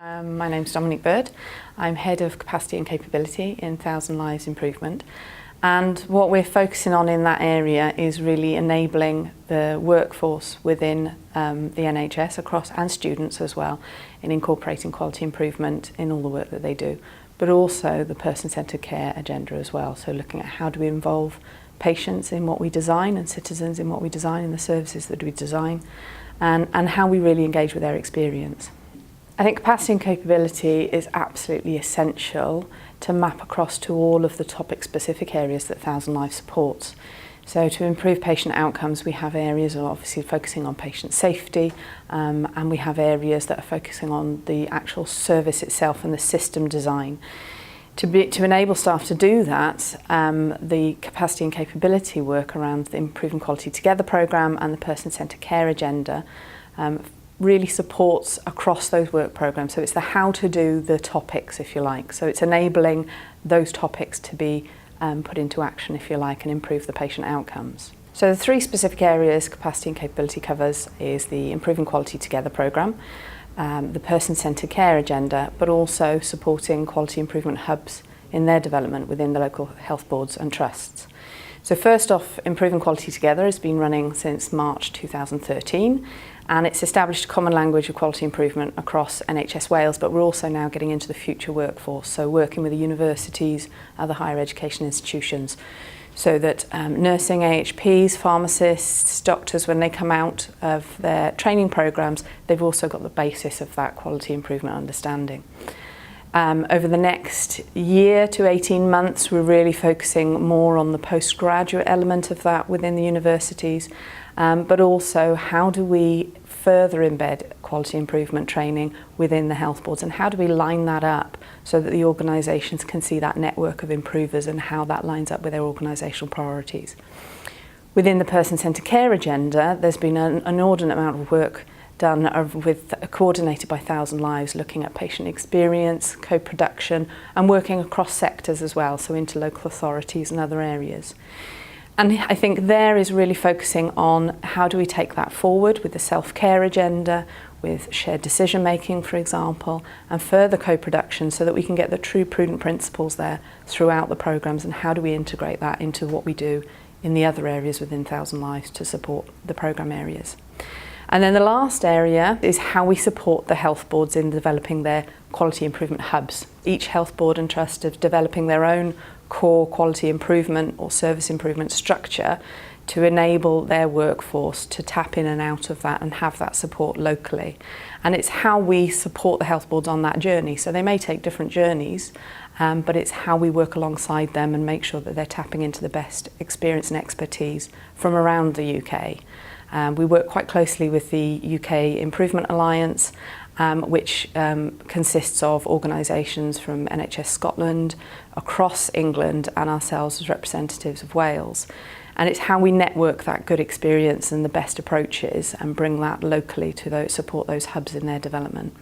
My name's Dominique Bird. I'm Head of Capacity and Capability in 1000 Lives Improvement, and what we're focusing on in that area is really enabling the workforce within the NHS across, and students as well, in incorporating quality improvement in all the work that they do, but also the person-centred care agenda as well. So looking at how do we involve patients in what we design and citizens in what we design and the services that we design, and how we really engage with their experience. I think capacity and capability is absolutely essential to map across to all of the topic-specific areas that 1000 Lives supports. So to improve patient outcomes, we have areas of obviously focusing on patient safety, and we have areas that are focusing on the actual service itself and the system design. To enable staff to do that, the capacity and capability work around the Improving Quality Together programme and the person-centred care agenda really supports across those work programmes. So it's the how to do the topics, if you like. So it's enabling those topics to be put into action, if you like, and improve the patient outcomes. So the three specific areas capacity and capability covers is the Improving Quality Together programme, the person-centred care agenda, but also supporting quality improvement hubs in their development within the local health boards and trusts. So first off, Improving Quality Together has been running since March 2013, and it's established a common language of quality improvement across NHS Wales, but we're also now getting into the future workforce, so working with the universities, other higher education institutions, so that nursing AHPs, pharmacists, doctors, when they come out of their training programmes, they've also got the basis of that quality improvement understanding. Over the next year to 18 months, we're really focusing more on the postgraduate element of that within the universities, but also how do we further embed quality improvement training within the health boards, and how do we line that up so that the organisations can see that network of improvers and how that lines up with their organisational priorities. Within the person-centred care agenda, there's been an inordinate amount of work done coordinated by 1000 Lives, looking at patient experience, co-production, and working across sectors as well, so into local authorities and other areas. And I think there is really focusing on how do we take that forward with the self-care agenda, with shared decision making, for example, and further co-production, so that we can get the true prudent principles there throughout the programmes, and how do we integrate that into what we do in the other areas within 1000 Lives to support the programme areas. And then the last area is how we support the health boards in developing their quality improvement hubs. Each health board and trust are developing their own core quality improvement or service improvement structure to enable their workforce to tap in and out of that and have that support locally. And it's how we support the health boards on that journey. So they may take different journeys, but it's how we work alongside them and make sure that they're tapping into the best experience and expertise from around the UK. We work quite closely with the UK Improvement Alliance, which consists of organisations from NHS Scotland, across England, and ourselves as representatives of Wales. And it's how we network that good experience and the best approaches and bring that locally to support those hubs in their development.